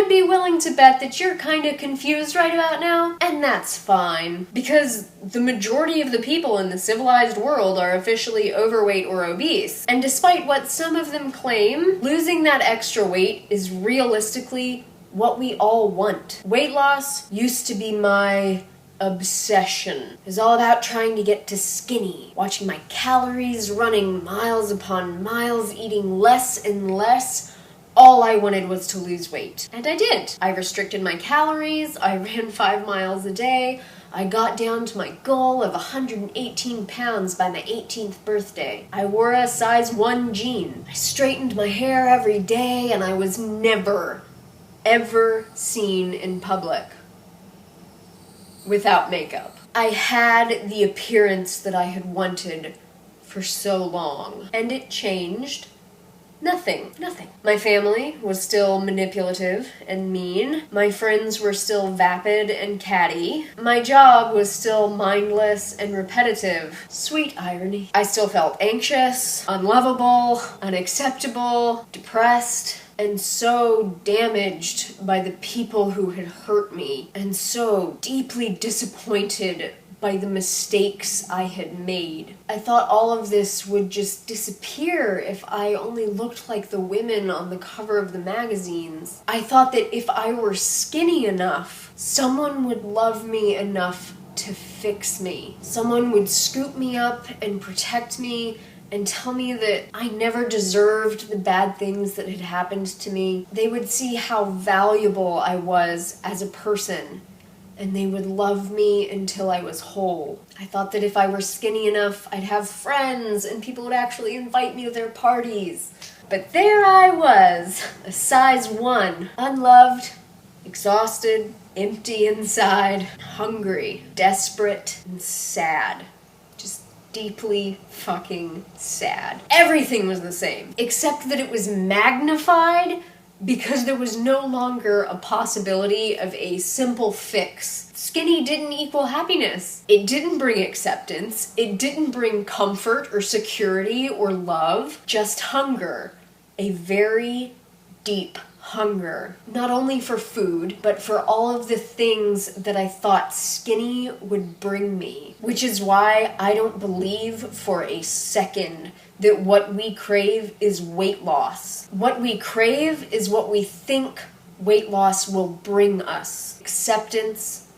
would be willing to bet that you're kind of confused right about now, and that's fine, because the majority of the people in the civilized world are officially overweight or obese, and despite what some of them claim, losing that extra weight is realistically what we all want. Weight loss used to be my obsession. It was all about trying to get to skinny, watching my calories running miles upon miles, eating less and less. All I wanted was to lose weight. And I did. I restricted my calories, I ran 5 miles a day, I got down to my goal of 118 pounds by my 18th birthday. I wore a size 1 jean. I straightened my hair every day, and I was never, ever seen in public without makeup. I had the appearance that I had wanted for so long, and it changed nothing. My family was still manipulative and mean. My friends were still vapid and catty. My job was still mindless and repetitive. Sweet irony. I still felt anxious, unlovable, unacceptable, depressed, and so damaged by the people who had hurt me, and so deeply disappointed by the mistakes I had made. I thought all of this would just disappear if I only looked like the women on the cover of the magazines. I thought that if I were skinny enough, someone would love me enough to fix me. Someone would scoop me up and protect me and tell me that I never deserved the bad things that had happened to me. They would see how valuable I was as a person, and they would love me until I was whole. I thought that if I were skinny enough, I'd have friends and people would actually invite me to their parties. But there I was, a size 1, unloved, exhausted, empty inside, hungry, desperate, and sad. Just deeply fucking sad. Everything was the same, except that it was magnified because there was no longer a possibility of a simple fix. Skinny didn't equal happiness. It didn't bring acceptance. It didn't bring comfort or security or love. Just hunger. A very deep hunger. Not only for food, but for all of the things that I thought skinny would bring me. Which is why I don't believe for a second that what we crave is weight loss. What we crave is what we think weight loss will bring us. Acceptance,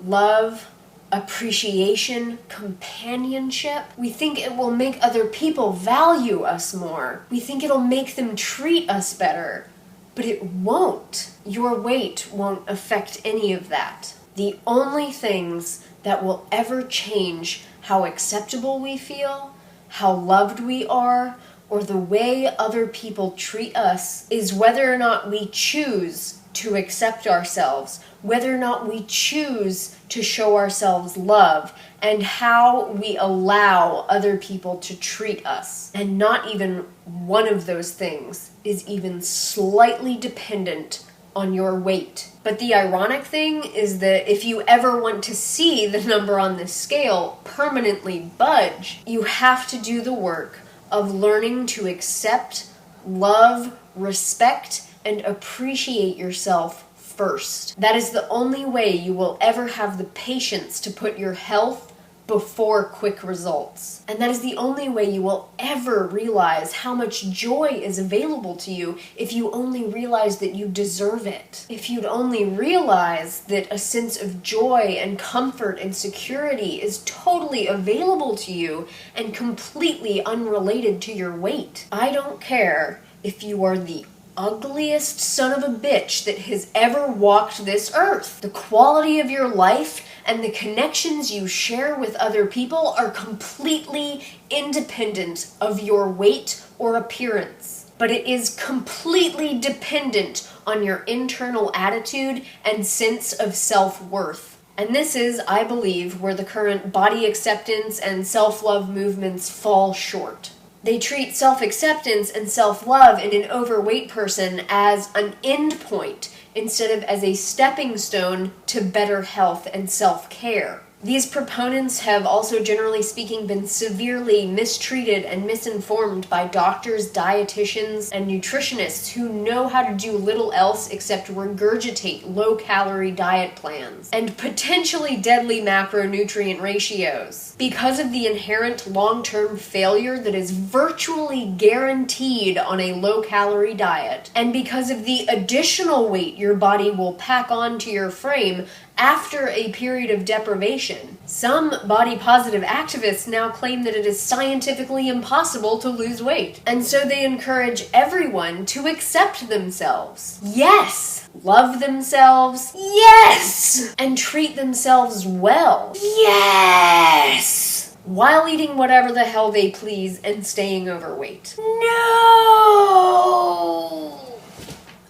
love, appreciation, companionship. We think it will make other people value us more. We think it'll make them treat us better. But it won't. Your weight won't affect any of that. The only things that will ever change how acceptable we feel, how loved we are, or the way other people treat us is whether or not we choose to accept ourselves, whether or not we choose to show ourselves love, and how we allow other people to treat us. And not even one of those things is even slightly dependent on your weight. But the ironic thing is that if you ever want to see the number on this scale permanently budge, you have to do the work of learning to accept, love, respect, and appreciate yourself first. That is the only way you will ever have the patience to put your health before quick results. And that is the only way you will ever realize how much joy is available to you if you only realize that you deserve it. If you'd only realize that a sense of joy and comfort and security is totally available to you and completely unrelated to your weight. I don't care if you are the ugliest son of a bitch that has ever walked this earth. The quality of your life and the connections you share with other people are completely independent of your weight or appearance. But it is completely dependent on your internal attitude and sense of self-worth. And this is, I believe, where the current body acceptance and self-love movements fall short. They treat self-acceptance and self-love in an overweight person as an endpoint instead of as a stepping stone to better health and self-care. These proponents have also, generally speaking, been severely mistreated and misinformed by doctors, dietitians, and nutritionists who know how to do little else except regurgitate low-calorie diet plans and potentially deadly macronutrient ratios. Because of the inherent long-term failure that is virtually guaranteed on a low-calorie diet, and because of the additional weight your body will pack onto your frame after a period of deprivation, some body-positive activists now claim that it is scientifically impossible to lose weight. And so they encourage everyone to accept themselves. Yes! Love themselves. Yes! And treat themselves well. Yes! While eating whatever the hell they please and staying overweight. No!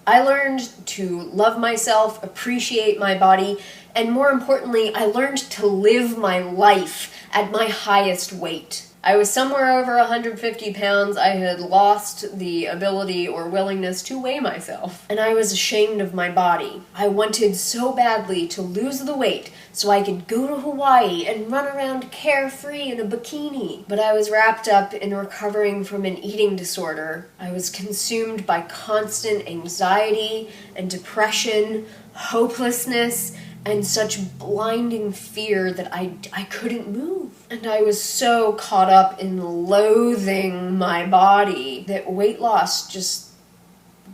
I learned to love myself, appreciate my body, and more importantly, I learned to live my life at my highest weight. I was somewhere over 150 pounds. I had lost the ability or willingness to weigh myself, and I was ashamed of my body. I wanted so badly to lose the weight so I could go to Hawaii and run around carefree in a bikini. But I was wrapped up in recovering from an eating disorder. I was consumed by constant anxiety and depression, hopelessness, and such blinding fear that I couldn't move. And I was so caught up in loathing my body that weight loss just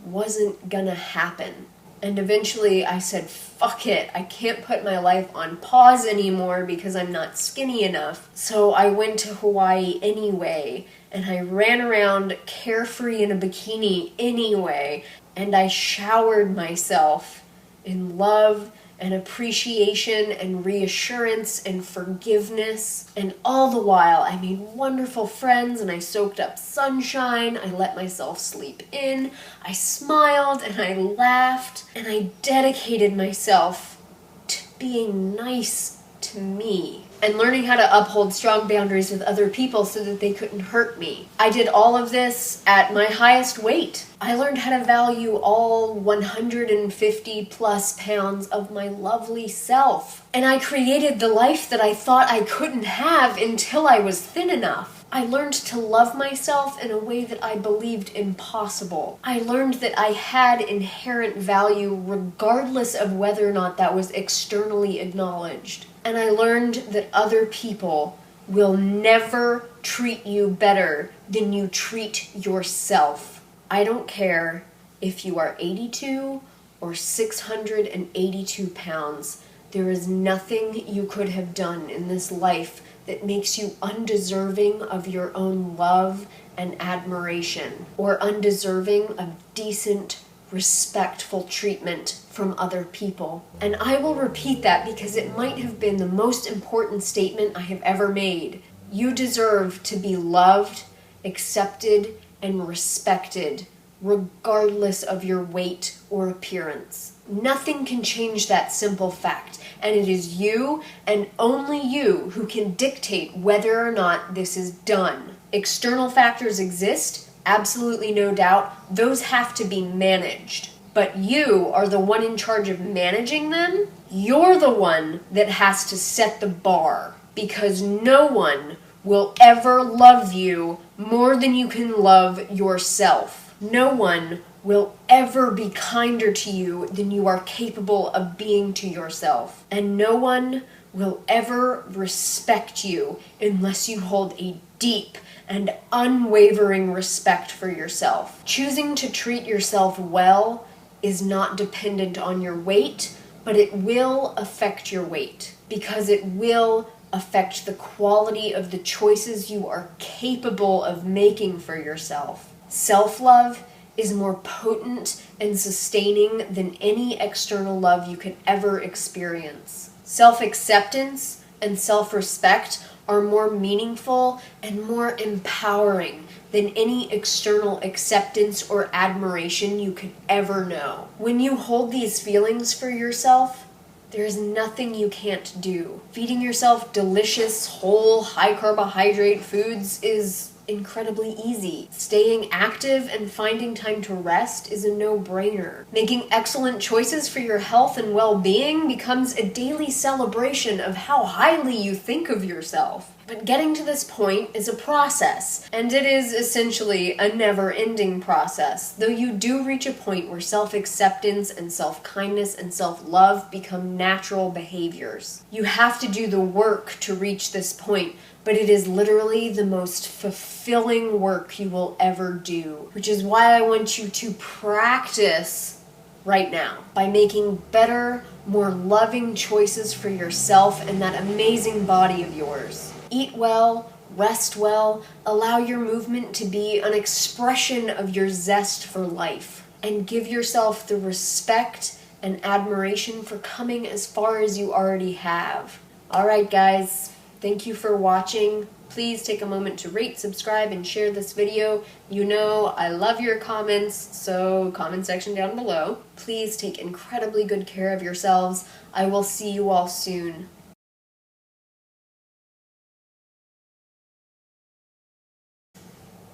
wasn't gonna happen. And eventually I said, fuck it, I can't put my life on pause anymore because I'm not skinny enough. So I went to Hawaii anyway, and I ran around carefree in a bikini anyway, and I showered myself in love and appreciation and reassurance and forgiveness. And all the while, I made wonderful friends and I soaked up sunshine. I let myself sleep in. I smiled and I laughed. And I dedicated myself to being nice to me and learning how to uphold strong boundaries with other people so that they couldn't hurt me. I did all of this at my highest weight. I learned how to value all 150 plus pounds of my lovely self. And I created the life that I thought I couldn't have until I was thin enough. I learned to love myself in a way that I believed impossible. I learned that I had inherent value regardless of whether or not that was externally acknowledged. And I learned that other people will never treat you better than you treat yourself. I don't care if you are 82 or 682 pounds. There is nothing you could have done in this life that makes you undeserving of your own love and admiration, or undeserving of decent, respectful treatment from other people. And I will repeat that because it might have been the most important statement I have ever made. You deserve to be loved, accepted, and respected, regardless of your weight or appearance. Nothing can change that simple fact, and it is you and only you who can dictate whether or not this is done. External factors exist, absolutely no doubt. Those have to be managed. But you are the one in charge of managing them. You're the one that has to set the bar, because no one will ever love you more than you can love yourself. No one will ever be kinder to you than you are capable of being to yourself. And no one will ever respect you unless you hold a deep and unwavering respect for yourself. Choosing to treat yourself well is not dependent on your weight, but it will affect your weight, because it will affect the quality of the choices you are capable of making for yourself. Self-love is more potent and sustaining than any external love you could ever experience. Self-acceptance and self-respect are more meaningful and more empowering than any external acceptance or admiration you could ever know. When you hold these feelings for yourself, there's nothing you can't do. Feeding yourself delicious, whole, high-carbohydrate foods is incredibly easy. Staying active and finding time to rest is a no-brainer. Making excellent choices for your health and well-being becomes a daily celebration of how highly you think of yourself. But getting to this point is a process, and it is essentially a never-ending process, though you do reach a point where self-acceptance and self-kindness and self-love become natural behaviors. You have to do the work to reach this point, but it is literally the most fulfilling work you will ever do, which is why I want you to practice right now by making better, more loving choices for yourself and that amazing body of yours. Eat well, rest well, allow your movement to be an expression of your zest for life, and give yourself the respect and admiration for coming as far as you already have. Alright guys, thank you for watching. Please take a moment to rate, subscribe, and share this video. You know I love your comments, so comment section down below. Please take incredibly good care of yourselves. I will see you all soon.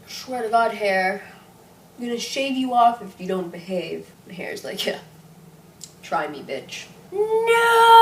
Swear to God, hair. I'm gonna shave you off if you don't behave. My hair's like, yeah, try me, bitch. No!